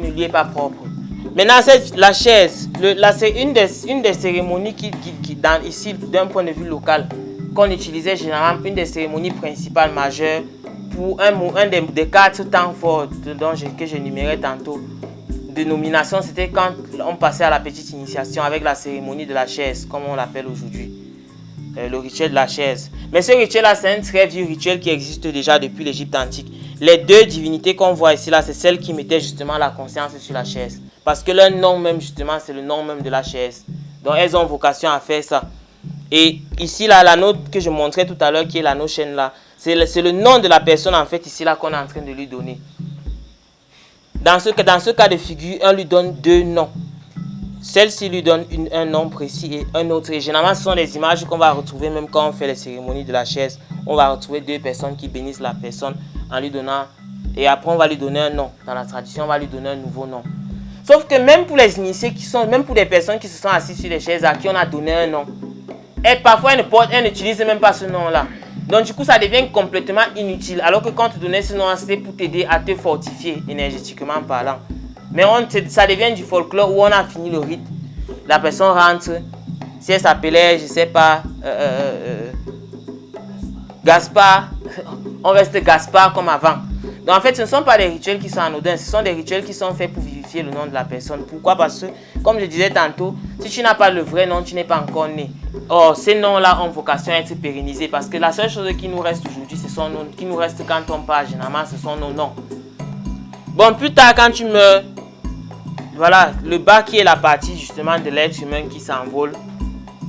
ne lui est pas propre. Maintenant, la chaise, c'est une des cérémonies ici, d'un point de vue local, qu'on utilisait généralement, une des cérémonies principales majeures pour un des 4 temps forts que j'énumérais tantôt de nomination. C'était quand on passait à la petite initiation avec la cérémonie de la chaise, comme on l'appelle aujourd'hui. Le rituel de la chaise. Mais ce rituel-là, c'est un très vieux rituel qui existe déjà depuis l'Égypte antique. Les 2 divinités qu'on voit ici, là, c'est celles qui mettaient justement la conscience sur la chaise. Parce que leur nom même, justement, c'est le nom même de la chaise. Donc, elles ont vocation à faire ça. Et ici, là, l'anneau que je montrais tout à l'heure, qui est l'anneau chaîne là, c'est le nom de la personne, en fait, ici, là, qu'on est en train de lui donner. Dans ce cas de figure, on lui donne 2 noms. Celle-ci lui donne un nom précis et un autre. Et généralement, ce sont des images qu'on va retrouver même quand on fait les cérémonies de la chaise. On va retrouver 2 personnes qui bénissent la personne en lui donnant... Et après, on va lui donner un nom. Dans la tradition, on va lui donner un nouveau nom. Sauf que même pour les initiés même pour des personnes qui se sont assises sur les chaises à qui on a donné un nom, et parfois elles n'utilisent même pas ce nom-là. Donc du coup, ça devient complètement inutile. Alors que quand tu donnais ce nom-là, c'était pour t'aider à te fortifier énergétiquement parlant. Mais ça devient du folklore où on a fini le rite. La personne rentre. Si elle s'appelait, je ne sais pas, Gaspard, on reste Gaspard comme avant. Donc en fait, ce ne sont pas des rituels qui sont anodins. Ce sont des rituels qui sont faits pour vivifier le nom de la personne. Pourquoi? Parce que, comme je disais tantôt, si tu n'as pas le vrai nom, tu n'es pas encore né. Or, ces noms-là ont vocation à être pérennisés. Parce que la seule chose qui nous reste aujourd'hui, c'est son nom. Qui nous reste quand on part, généralement, ce sont nos noms. Bon, plus tard, quand tu meurs, voilà, le bas qui est la partie justement de l'être humain qui s'envole,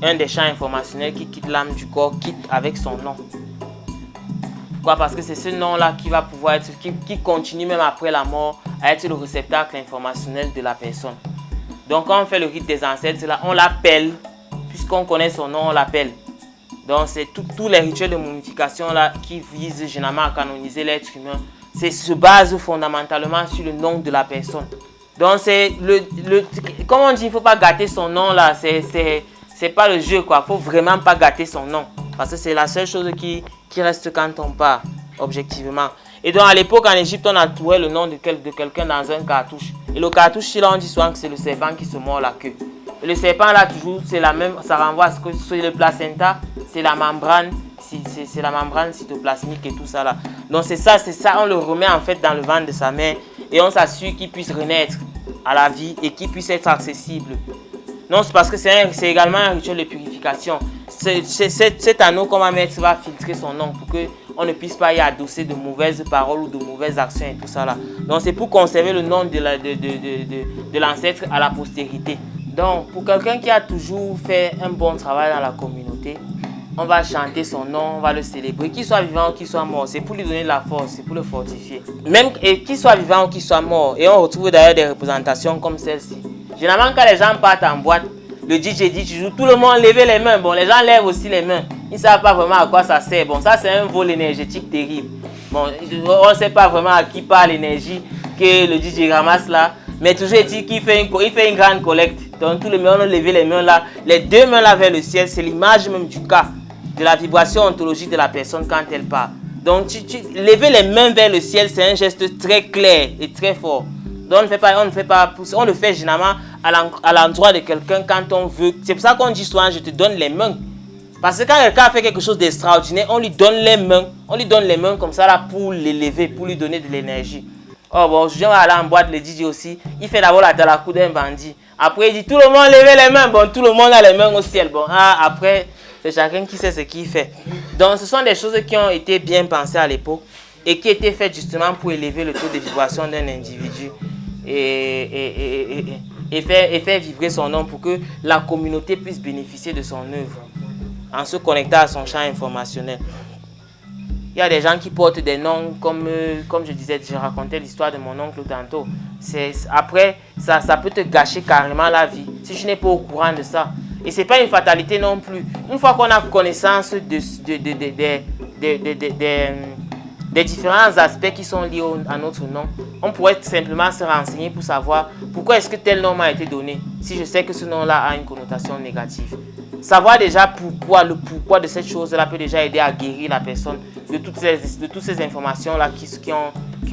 un des champs informationnels qui quitte l'âme du corps, quitte avec son nom. Pourquoi? Parce que c'est ce nom-là qui va pouvoir être, qui continue même après la mort à être le réceptacle informationnel de la personne. Donc quand on fait le rite des ancêtres, là, on l'appelle, puisqu'on connaît son nom, on l'appelle. Donc c'est tous les rituels de momification là qui visent généralement à canoniser l'être humain. C'est se base fondamentalement sur le nom de la personne. Donc c'est comme on dit, il ne faut pas gâter son nom là, c'est pas le jeu quoi, il ne faut vraiment pas gâter son nom. Parce que c'est la seule chose qui reste quand on part, objectivement. Et donc à l'époque en Égypte, on a trouvé le nom de quelqu'un dans un cartouche. Et le cartouche, là on dit souvent que c'est le serpent qui se mord la queue. Et le serpent là toujours, c'est la même, ça renvoie à ce que sur le placenta, c'est la membrane, c'est la membrane cytoplasmique et tout ça là. Donc c'est ça, on le remet en fait dans le ventre de sa mère et on s'assure qu'il puisse renaître à la vie et qu'il puisse être accessible. Non, c'est parce que c'est également un rituel de purification. Cet anneau qu'on va mettre va filtrer son nom pour qu'on ne puisse pas y adosser de mauvaises paroles ou de mauvaises actions et tout ça là. Donc c'est pour conserver le nom de l'ancêtre à la postérité. Donc pour quelqu'un qui a toujours fait un bon travail dans la communauté, on va chanter son nom, on va le célébrer, qu'il soit vivant ou qu'il soit mort. C'est pour lui donner de la force, c'est pour le fortifier. Même qu'il soit vivant ou qu'il soit mort. Et on retrouve d'ailleurs des représentations comme celle-ci. Généralement, quand les gens partent en boîte, le DJ dit toujours, tout le monde lève les mains. Bon, les gens lèvent aussi les mains. Ils ne savent pas vraiment à quoi ça sert. Bon, ça, c'est un vol énergétique terrible. Bon, on ne sait pas vraiment à qui part l'énergie que le DJ ramasse là. Mais toujours est-il qu'il fait une grande collecte. Donc, tout le monde a levé les mains là. Les 2 mains là vers le ciel, c'est l'image même du cas, de la vibration ontologique de la personne quand elle part. Donc, lever les mains vers le ciel, c'est un geste très clair et très fort. Donc on le fait généralement à l'endroit de quelqu'un quand on veut. C'est pour ça qu'on dit souvent, je te donne les mains. Parce que quand quelqu'un a fait quelque chose d'extraordinaire, on lui donne les mains. On lui donne les mains comme ça là pour l'élever, pour lui donner de l'énergie. Oh bon, je viens aller en boîte, le DJ aussi. Il fait d'abord la coupe d'un bandit. Après il dit tout le monde levez les mains. Bon, tout le monde a les mains au ciel. Bon, après c'est chacun qui sait ce qu'il fait. Donc ce sont des choses qui ont été bien pensées à l'époque et qui étaient faites justement pour élever le taux de vibration d'un individu. Et faire vibrer son nom pour que la communauté puisse bénéficier de son œuvre en se connectant à son champ informationnel. Il y a des gens qui portent des noms comme je disais, je racontais l'histoire de mon oncle tantôt. Après, ça peut te gâcher carrément la vie si tu n'es pas au courant de ça. Et ce n'est pas une fatalité non plus. Une fois qu'on a connaissance des différents aspects qui sont liés à notre nom, on pourrait simplement se renseigner pour savoir pourquoi est-ce que tel nom m'a été donné si je sais que ce nom-là a une connotation négative. Savoir déjà le pourquoi de cette chose-là peut déjà aider à guérir la personne de toutes ces informations-là qui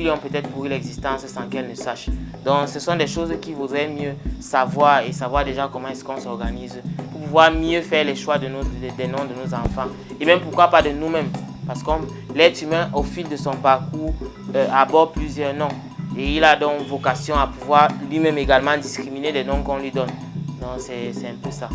lui ont peut-être pourri l'existence sans qu'elle ne sache. Donc ce sont des choses qu'il vaudrait mieux savoir et savoir déjà comment est-ce qu'on s'organise pour pouvoir mieux faire les choix des noms de nos enfants et même pourquoi pas de nous-mêmes. Parce que l'être humain au fil de son parcours aborde plusieurs noms et il a donc vocation à pouvoir lui-même également discriminer les noms qu'on lui donne. Donc c'est un peu ça.